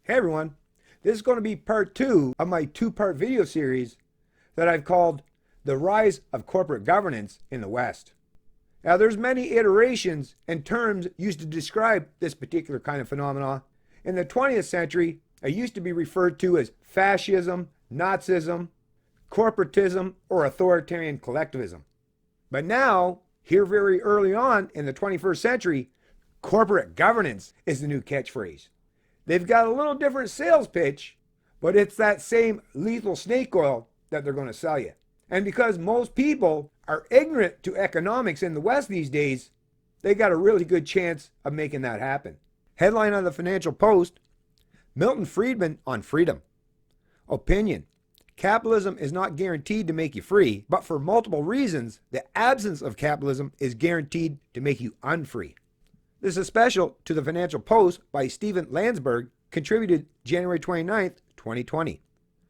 Hey everyone, this is going to be part 2 of my two-part video series that I've called The Rise of Corporate Governance in the West. Now there's many iterations and terms used to describe this particular kind of phenomena. In the 20th century, it used to be referred to as fascism, Nazism, corporatism, or authoritarian collectivism. But now, here very early on in the 21st century, corporate governance is the new catchphrase. They've got a little different sales pitch, but it's that same lethal snake oil that they're going to sell you. And because most people are ignorant to economics in the West these days, they got a really good chance of making that happen. Headline on the Financial Post, Milton Friedman on freedom. Opinion, capitalism is not guaranteed to make you free, but for multiple reasons, the absence of capitalism is guaranteed to make you unfree. This is a special to the Financial Post by Stephen Landsberg, contributed January 29th, 2020.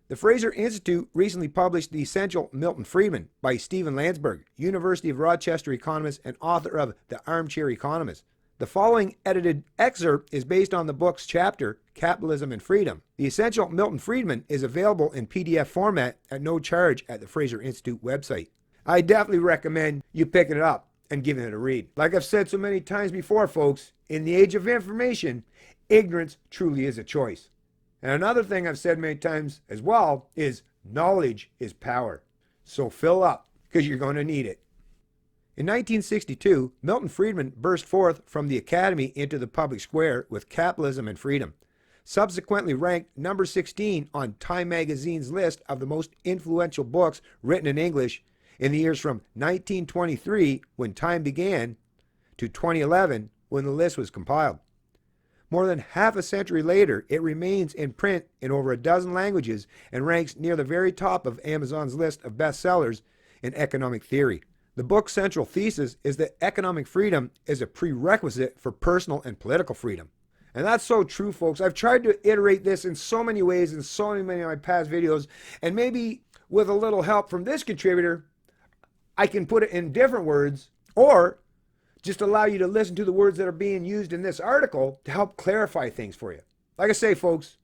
The Fraser Institute recently published The Essential Milton Friedman by Stephen Landsberg, University of Rochester economist and author of The Armchair Economist. The following edited excerpt is based on the book's chapter, Capitalism and Freedom. The Essential Milton Friedman is available in PDF format at no charge at the Fraser Institute website. I definitely recommend you picking it up and giving it a read. Like I've said so many times before, folks, in the age of information, ignorance truly is a choice. And another thing I've said many times as well is knowledge is power. So fill up, because you're going to need it. In 1962, Milton Friedman burst forth from the academy into the public square with Capitalism and Freedom, subsequently ranked number 16 on Time magazine's list of the most influential books written in English in the years from 1923, when Time began, to 2011, when the list was compiled. More than half a century later, it remains in print in over a dozen languages and ranks near the very top of Amazon's list of bestsellers in economic theory. The book's central thesis is that economic freedom is a prerequisite for personal and political freedom. And that's so true, folks. I've tried to iterate this in so many ways in so many of my past videos, and maybe with a little help from this contributor, I can put it in different words, or just allow you to listen to the words that are being used in this article to help clarify things for you. Like I say, folks,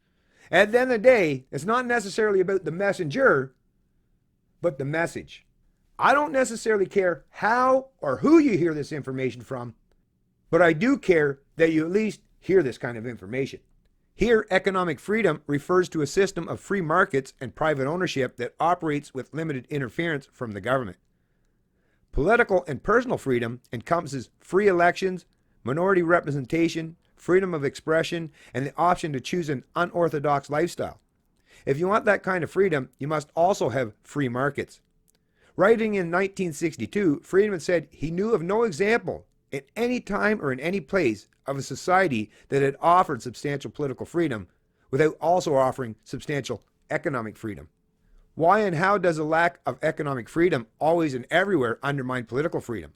at the end of the day, it's not necessarily about the messenger, but the message. I don't necessarily care how or who you hear this information from, but I do care that you at least hear this kind of information. Here, economic freedom refers to a system of free markets and private ownership that operates with limited interference from the government. Political and personal freedom encompasses free elections, minority representation, freedom of expression, and the option to choose an unorthodox lifestyle. If you want that kind of freedom, you must also have free markets. Writing in 1962, Friedman said he knew of no example at any time or in any place of a society that had offered substantial political freedom without also offering substantial economic freedom. Why and how does a lack of economic freedom always and everywhere undermine political freedom?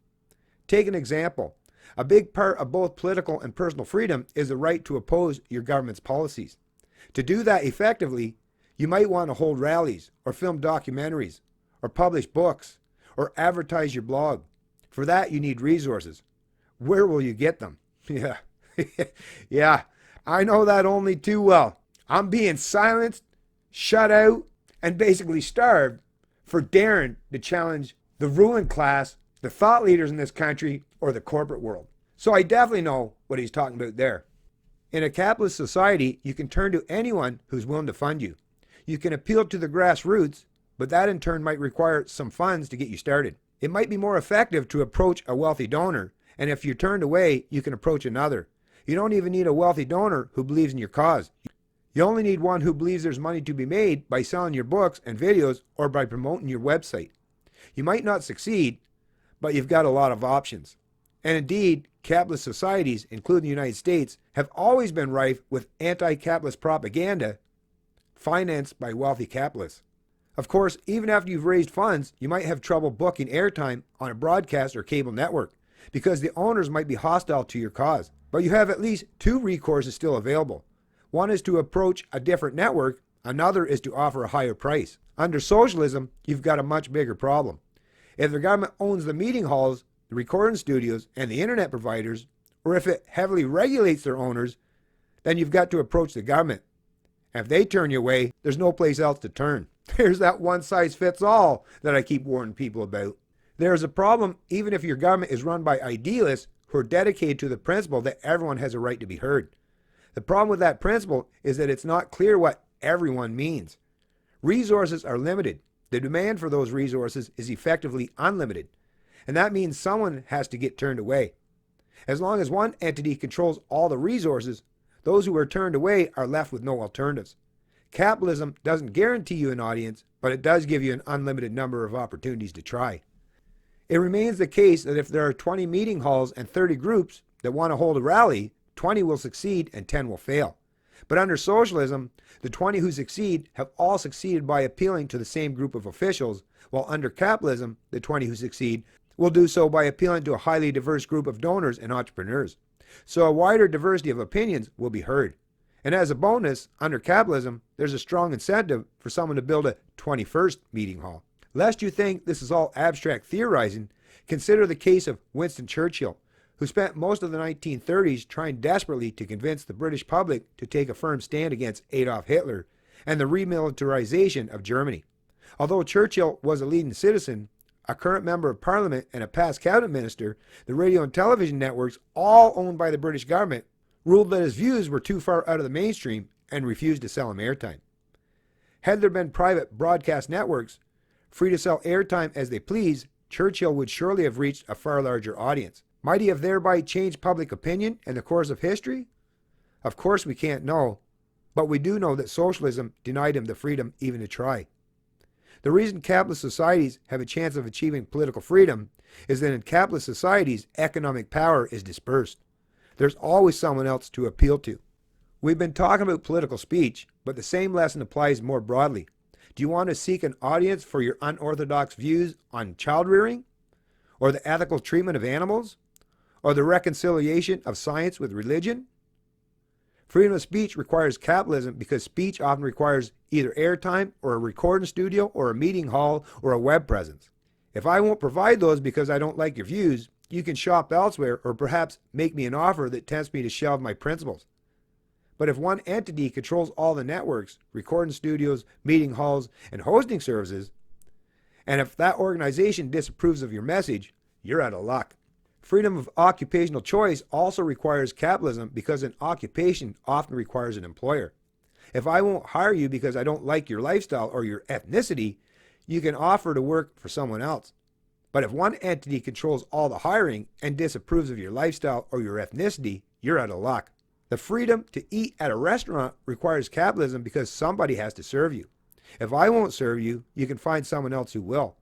Take an example. A big part of both political and personal freedom is the right to oppose your government's policies. To do that effectively, you might want to hold rallies, or film documentaries, or publish books, or advertise your blog. For that, you need resources. Where will you get them? Yeah, yeah, I know that only too well. I'm being silenced, shut out, and basically starved for daring to challenge the ruling class, the thought leaders in this country, or the corporate world. So I definitely know what he's talking about there. In a capitalist society, you can turn to anyone who's willing to fund you. You can appeal to the grassroots, but that in turn might require some funds to get you started. It might be more effective to approach a wealthy donor, and if you're turned away, you can approach another. You don't even need a wealthy donor who believes in your cause. You only need one who believes there's money to be made by selling your books and videos or by promoting your website. You might not succeed, but you've got a lot of options. And indeed, capitalist societies, including the United States, have always been rife with anti-capitalist propaganda financed by wealthy capitalists. Of course, even after you've raised funds, you might have trouble booking airtime on a broadcast or cable network because the owners might be hostile to your cause. But you have at least two recourses still available. One is to approach a different network, another is to offer a higher price. Under socialism, you've got a much bigger problem. If the government owns the meeting halls, the recording studios, and the internet providers, or if it heavily regulates their owners, then you've got to approach the government. And if they turn you away, there's no place else to turn. There's that one-size-fits-all that I keep warning people about. There's a problem even if your government is run by idealists who are dedicated to the principle that everyone has a right to be heard. The problem with that principle is that it's not clear what everyone means. Resources are limited. The demand for those resources is effectively unlimited. And that means someone has to get turned away. As long as one entity controls all the resources, those who are turned away are left with no alternatives. Capitalism doesn't guarantee you an audience, but it does give you an unlimited number of opportunities to try. It remains the case that if there are 20 meeting halls and 30 groups that want to hold a rally, 20 will succeed and 10 will fail. But under socialism, the 20 who succeed have all succeeded by appealing to the same group of officials, while under capitalism, the 20 who succeed will do so by appealing to a highly diverse group of donors and entrepreneurs. So a wider diversity of opinions will be heard. And as a bonus, under capitalism, there's a strong incentive for someone to build a 21st meeting hall. Lest you think this is all abstract theorizing, consider the case of Winston Churchill, who spent most of the 1930s trying desperately to convince the British public to take a firm stand against Adolf Hitler and the remilitarization of Germany. Although Churchill was a leading citizen, a current member of parliament, and a past cabinet minister, the radio and television networks, all owned by the British government, ruled that his views were too far out of the mainstream and refused to sell him airtime. Had there been private broadcast networks, free to sell airtime as they please, Churchill would surely have reached a far larger audience. Might he have thereby changed public opinion in the course of history? Of course we can't know, but we do know that socialism denied him the freedom even to try. The reason capitalist societies have a chance of achieving political freedom is that in capitalist societies, economic power is dispersed. There's always someone else to appeal to. We've been talking about political speech, but the same lesson applies more broadly. Do you want to seek an audience for your unorthodox views on child rearing? Or the ethical treatment of animals? Or the reconciliation of science with religion? Freedom of speech requires capitalism because speech often requires either airtime or a recording studio or a meeting hall or a web presence. If I won't provide those because I don't like your views, you can shop elsewhere or perhaps make me an offer that tempts me to shelve my principles. But if one entity controls all the networks, recording studios, meeting halls, and hosting services, and if that organization disapproves of your message, you're out of luck. Freedom of occupational choice also requires capitalism because an occupation often requires an employer. If I won't hire you because I don't like your lifestyle or your ethnicity, you can offer to work for someone else. But if one entity controls all the hiring and disapproves of your lifestyle or your ethnicity, you're out of luck. The freedom to eat at a restaurant requires capitalism because somebody has to serve you. If I won't serve you, you can find someone else who will.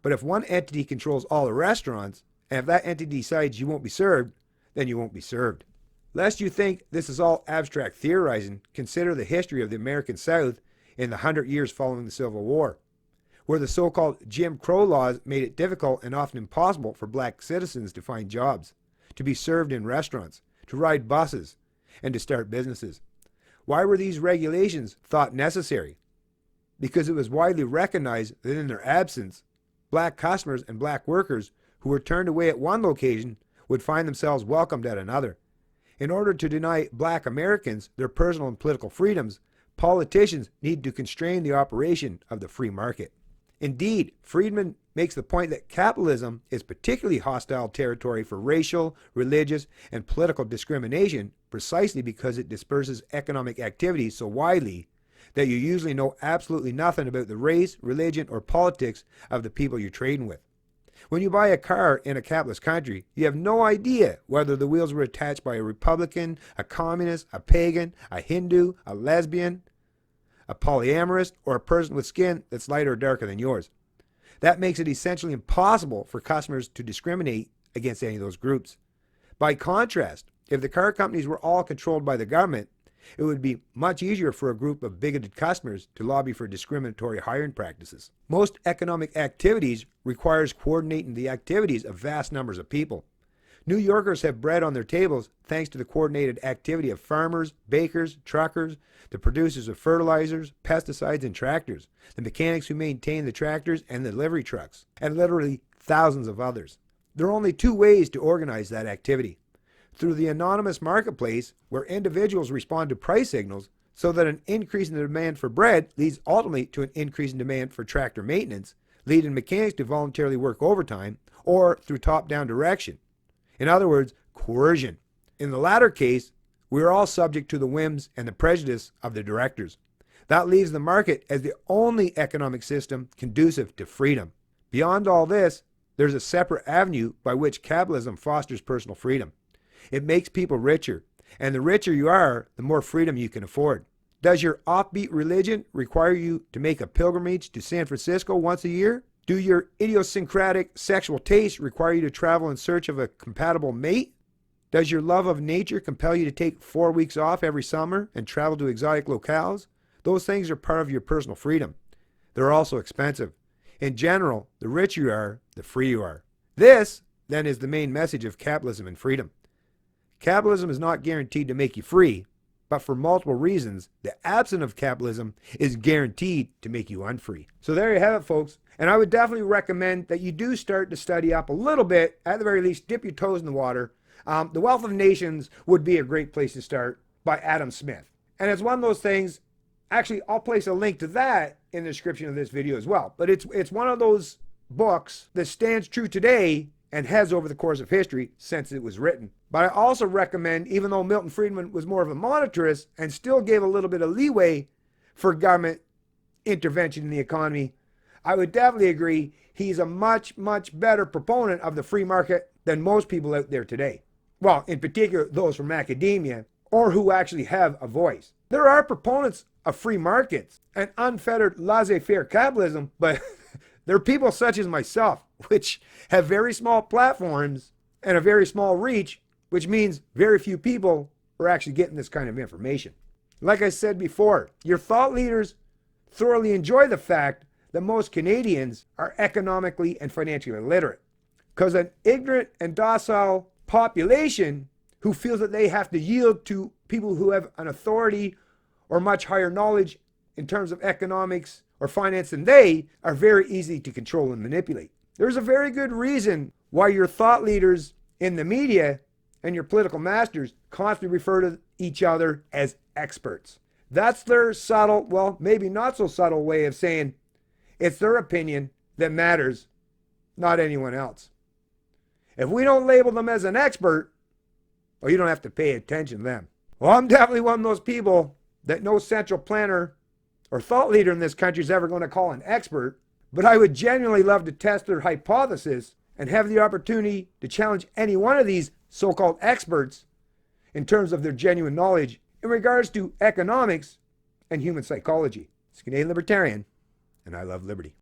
But if one entity controls all the restaurants, and if that entity decides you won't be served, then you won't be served. Lest you think this is all abstract theorizing, consider the history of the American South in the 100 years following the Civil War, where the so-called Jim Crow laws made it difficult and often impossible for black citizens to find jobs, to be served in restaurants, to ride buses, and to start businesses. Why were these regulations thought necessary? Because it was widely recognized that in their absence, black customers and black workers who were turned away at one location would find themselves welcomed at another. In order to deny black Americans their personal and political freedoms, politicians need to constrain the operation of the free market. Indeed, Friedman makes the point that capitalism is particularly hostile territory for racial, religious, and political discrimination precisely because it disperses economic activities so widely that you usually know absolutely nothing about the race, religion, or politics of the people you're trading with. When you buy a car in a capitalist country, you have no idea whether the wheels were attached by a Republican, a communist, a pagan, a Hindu, a lesbian, a polyamorous, or a person with skin that's lighter or darker than yours. That makes it essentially impossible for customers to discriminate against any of those groups. By contrast, if the car companies were all controlled by the government, it would be much easier for a group of bigoted customers to lobby for discriminatory hiring practices. Most economic activities requires coordinating the activities of vast numbers of people. New Yorkers have bread on their tables thanks to the coordinated activity of farmers, bakers, truckers, the producers of fertilizers, pesticides, and tractors, the mechanics who maintain the tractors and the delivery trucks, and literally thousands of others. There are only two ways to organize that activity. Through the anonymous marketplace, where individuals respond to price signals, so that an increase in the demand for bread leads ultimately to an increase in demand for tractor maintenance, leading mechanics to voluntarily work overtime or through top-down direction. In other words, coercion. In the latter case, we are all subject to the whims and the prejudice of the directors. That leaves the market as the only economic system conducive to freedom. Beyond all this, there's a separate avenue by which capitalism fosters personal freedom. It makes people richer, and the richer you are, the more freedom you can afford. Does your offbeat religion require you to make a pilgrimage to San Francisco once a year? Do your idiosyncratic sexual tastes require you to travel in search of a compatible mate? Does your love of nature compel you to take 4 weeks off every summer and travel to exotic locales? Those things are part of your personal freedom. They're also expensive. In general, the richer you are, the freer you are. This, then, is the main message of capitalism and freedom. Capitalism is not guaranteed to make you free, but for multiple reasons, the absence of capitalism is guaranteed to make you unfree. So there you have it, folks. And I would definitely recommend that you do start to study up a little bit, at the very least, dip your toes in the water. The Wealth of Nations would be a great place to start by Adam Smith. And it's one of those things, actually, I'll place a link to that in the description of this video as well. But it's one of those books that stands true today and has over the course of history since it was written. But I also recommend, even though Milton Friedman was more of a monetarist and still gave a little bit of leeway for government intervention in the economy, I would definitely agree he's a much, much better proponent of the free market than most people out there today. Well, in particular, those from academia or who actually have a voice. There are proponents of free markets and unfettered laissez-faire capitalism, but there are people such as myself, which have very small platforms and a very small reach, which means very few people are actually getting this kind of information. Like I said before, your thought leaders thoroughly enjoy the fact that most Canadians are economically and financially illiterate, because an ignorant and docile population who feels that they have to yield to people who have an authority or much higher knowledge in terms of economics or finance than they are very easy to control and manipulate. There's a very good reason why your thought leaders in the media and your political masters constantly refer to each other as experts. That's their subtle, well, maybe not so subtle way of saying it's their opinion that matters, not anyone else. If we don't label them as an expert, well, you don't have to pay attention to them. Well, I'm definitely one of those people that no central planner or thought leader in this country is ever going to call an expert, but I would genuinely love to test their hypothesis and have the opportunity to challenge any one of these so-called experts in terms of their genuine knowledge in regards to economics and human psychology. It's Canadian Libertarian, and I love liberty.